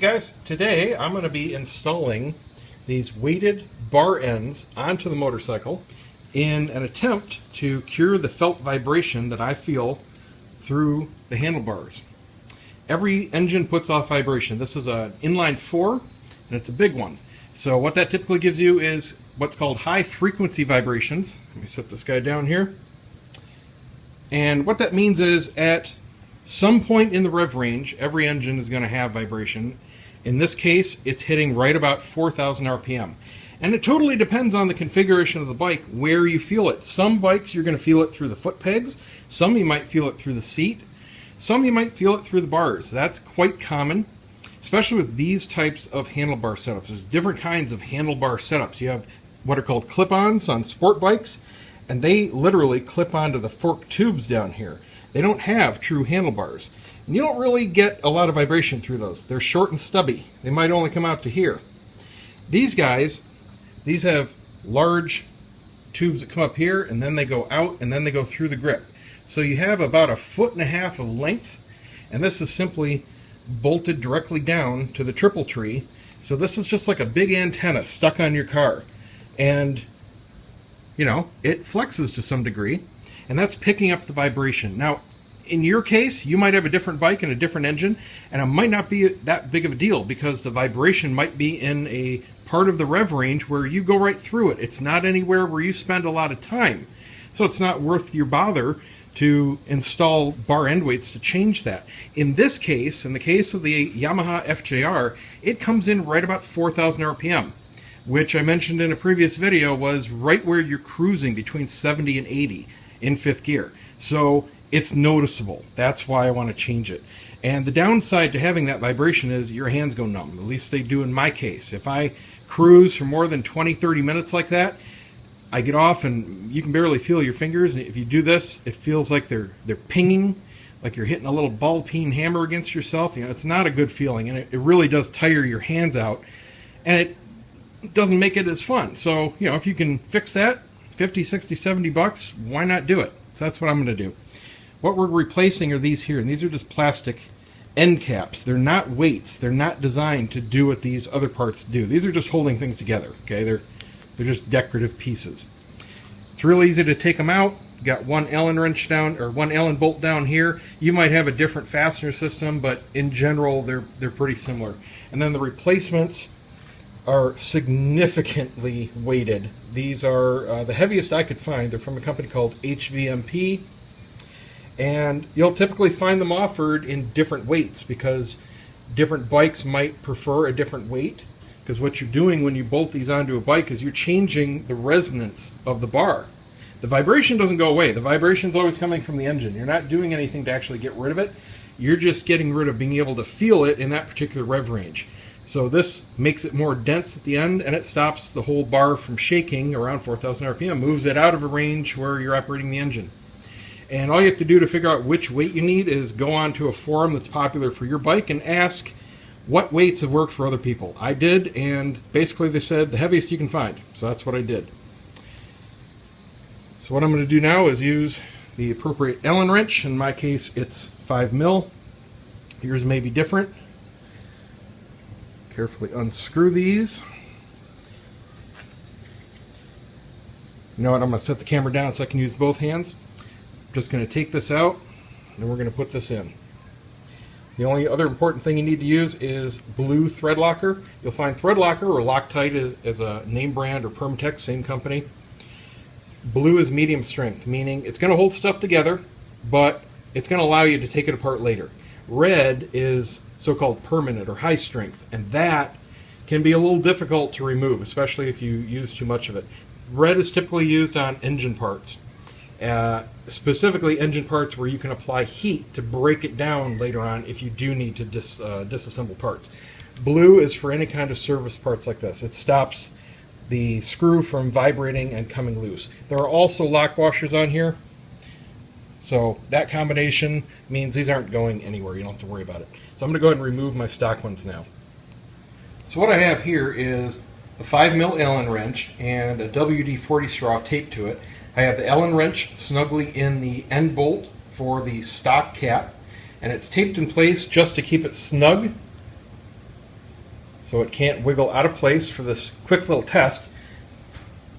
guys, today I'm going to be installing these weighted bar ends onto the motorcycle in an attempt to cure the felt vibration that I feel through the handlebars. Every engine puts off vibration. This is an inline 4 and it's a big one. So what that typically gives you is what's called high frequency vibrations. Let me set this guy down here. And what that means is at some point in the rev range, every engine is going to have vibration. In this case, it's hitting right about 4,000 RPM. And it totally depends on the configuration of the bike, where you feel it. Some bikes you're going to feel it through the foot pegs, some you might feel it through the seat, some you might feel it through the bars. That's quite common, especially with these types of handlebar setups. There's different kinds of handlebar setups. You have what are called clip-ons on sport bikes, and they literally clip onto the fork tubes down here. They don't have true handlebars. And you don't really get a lot of vibration through those. They're short and stubby. They might only come out to here. These guys, these have large tubes that come up here, and then they go out, and then they go through the grip. So you have about 1.5 feet of length, and this is simply bolted directly down to the triple tree. So this is just like a big antenna stuck on your car. And, you know, it flexes to some degree, and that's picking up the vibration. Now, in your case, you might have a different bike and a different engine, and it might not be that big of a deal because the vibration might be in a part of the rev range where you go right through it. It's not anywhere where you spend a lot of time. So it's not worth your bother to install bar end weights to change that. In this case, in the case of the Yamaha FJR, it comes in right about 4,000 RPM, which I mentioned in a previous video was right where you're cruising between 70 and 80 in 5th gear. So it's noticeable. That's why I want to change it. And the downside to having that vibration is your hands go numb. At least they do in my case. If I cruise for more than 20-30 minutes like that, I get off and you can barely feel your fingers. And if you do this, it feels like they're pinging, like you're hitting a little ball peen hammer against yourself. You know, it's not a good feeling, and it really does tire your hands out, and it doesn't make it as fun. So, you know, if you can fix that, 50, 60, 70 bucks, why not do it? So that's what I'm going to do. What we're replacing are these here, and these are just plastic end caps. They're not weights. They're not designed to do what these other parts do. These are just holding things together, okay? They're just decorative pieces. It's real easy to take them out. You got one Allen wrench down, or one Allen bolt down here. You might have a different fastener system, but in general, they're pretty similar. And then the replacements are significantly weighted. These are the heaviest I could find. They're from a company called HVMP. And you'll typically find them offered in different weights because different bikes might prefer a different weight. Because what you're doing when you bolt these onto a bike is you're changing the resonance of the bar. The vibration doesn't go away. The vibration's always coming from the engine. You're not doing anything to actually get rid of it. You're just getting rid of being able to feel it in that particular rev range. So this makes it more dense at the end, and it stops the whole bar from shaking around 4,000 RPM, moves it out of a range where you're operating the engine. And all you have to do to figure out which weight you need is go on to a forum that's popular for your bike and ask what weights have worked for other people. I did, and basically they said the heaviest you can find. So that's what I did. So what I'm going to do now is use the appropriate Allen wrench. In my case, it's 5 mil. Yours may be different. Carefully unscrew these. You know what, I'm going to set the camera down so I can use both hands. I'm just going to take this out, and we're going to put this in. The only other important thing you need to use is blue thread locker. You'll find thread locker or Loctite as a name brand, or Permatex, same company. Blue is medium strength, meaning it's going to hold stuff together, but it's going to allow you to take it apart later. Red is so-called permanent or high strength, and that can be a little difficult to remove, especially if you use too much of it. Red is typically used on engine parts, specifically engine parts where you can apply heat to break it down later on if you do need to disassemble parts. Blue is for any kind of service parts like this. It stops the screw from vibrating and coming loose. There are also lock washers on here, so that combination means these aren't going anywhere. You don't have to worry about it. So I'm going to go ahead and remove my stock ones now. So what I have here is a 5 mil Allen wrench and a WD-40 straw taped to it. I have the Allen wrench snugly in the end bolt for the stock cap, and it's taped in place just to keep it snug so it can't wiggle out of place for this quick little test.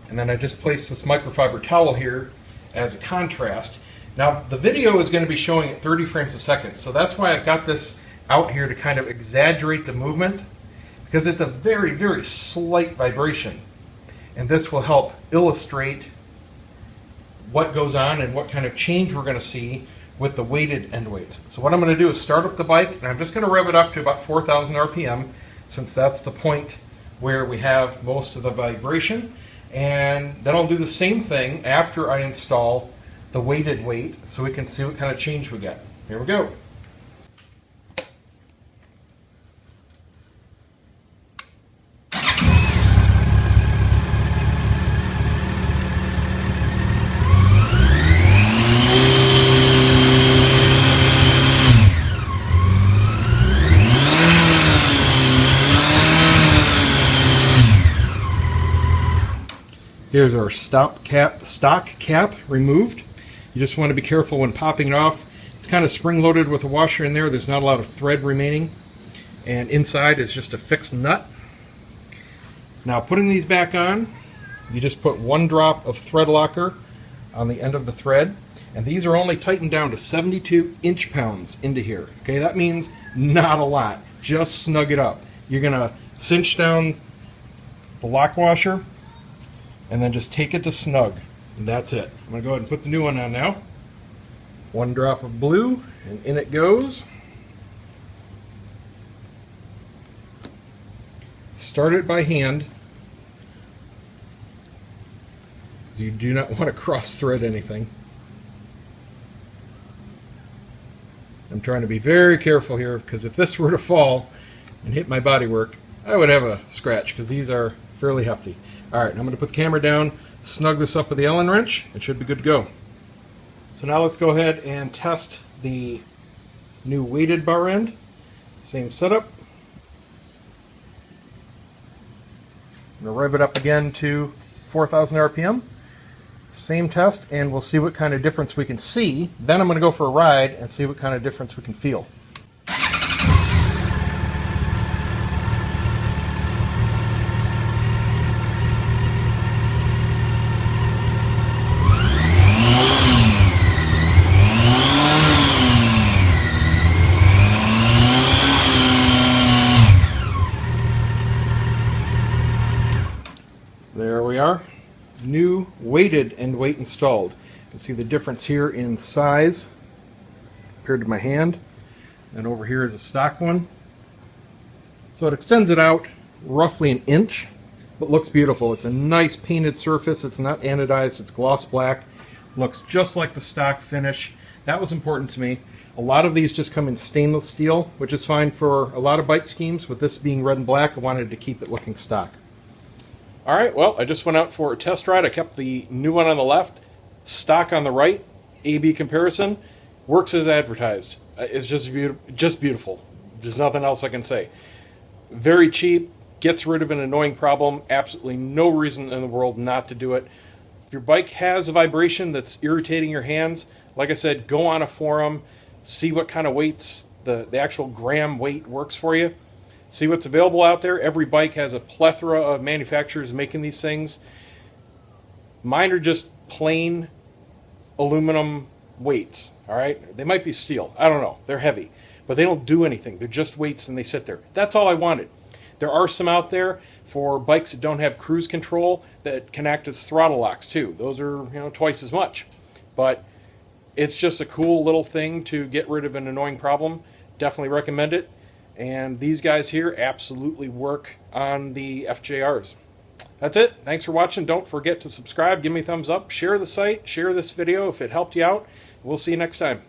And then I just placed this microfiber towel here as a contrast. Now the video is going to be showing at 30 frames a second, so that's why I've got this out here to kind of exaggerate the movement, because it's a very, very slight vibration. And this will help illustrate what goes on and what kind of change we're going to see with the weighted end weights. So what I'm going to do is start up the bike, and I'm just going to rev it up to about 4,000 RPM, since that's the point where we have most of the vibration. And then I'll do the same thing after I install the weighted weight, so we can see what kind of change we get. Here we go. Here's our stock cap removed. You just want to be careful when popping it off. It's kind of spring-loaded with a washer in there. There's not a lot of thread remaining. And inside is just a fixed nut. Now putting these back on, you just put 1 drop of thread locker on the end of the thread. And these are only tightened down to 72 inch-pounds into here. Okay, that means not a lot. Just snug it up. You're going to cinch down the lock washer, and then just take it to snug, and that's it. I'm going to go ahead and put the new one on now. 1 drop of blue, and in it goes. Start it by hand, because you do not want to cross thread anything. I'm trying to be very careful here, because if this were to fall and hit my bodywork, I would have a scratch, because these are fairly hefty. Alright, I'm going to put the camera down, snug this up with the Allen wrench. It should be good to go. So now let's go ahead and test the new weighted bar end. Same setup. I'm going to rev it up again to 4,000 RPM. Same test, and we'll see what kind of difference we can see. Then I'm going to go for a ride and see what kind of difference we can feel. There we are. New weighted end weight installed. You can see the difference here in size compared to my hand. And over here is a stock one. So it extends it out roughly 1 inch, but looks beautiful. It's a nice painted surface. It's not anodized, it's gloss black. Looks just like the stock finish. That was important to me. A lot of these just come in stainless steel, which is fine for a lot of bike schemes. With this being red and black, I wanted to keep it looking stock. Alright, well, I just went out for a test ride. I kept the new one on the left, stock on the right, A-B comparison. Works as advertised. It's just beautiful. There's nothing else I can say. Very cheap, gets rid of an annoying problem. Absolutely no reason in the world not to do it. If your bike has a vibration that's irritating your hands, like I said, go on a forum, see what kind of weights, the actual gram weight works for you. See what's available out there. Every bike has a plethora of manufacturers making these things. Mine are just plain aluminum weights, all right? They might be steel. I don't know. They're heavy, but they don't do anything. They're just weights and they sit there. That's all I wanted. There are some out there for bikes that don't have cruise control that can act as throttle locks too. Those are, twice as much. But it's just a cool little thing to get rid of an annoying problem. Definitely recommend it. And these guys here absolutely work on the FJRs. That's it. Thanks for watching. Don't forget to subscribe, give me a thumbs up, share the site, share this video if it helped you out. We'll see you next time.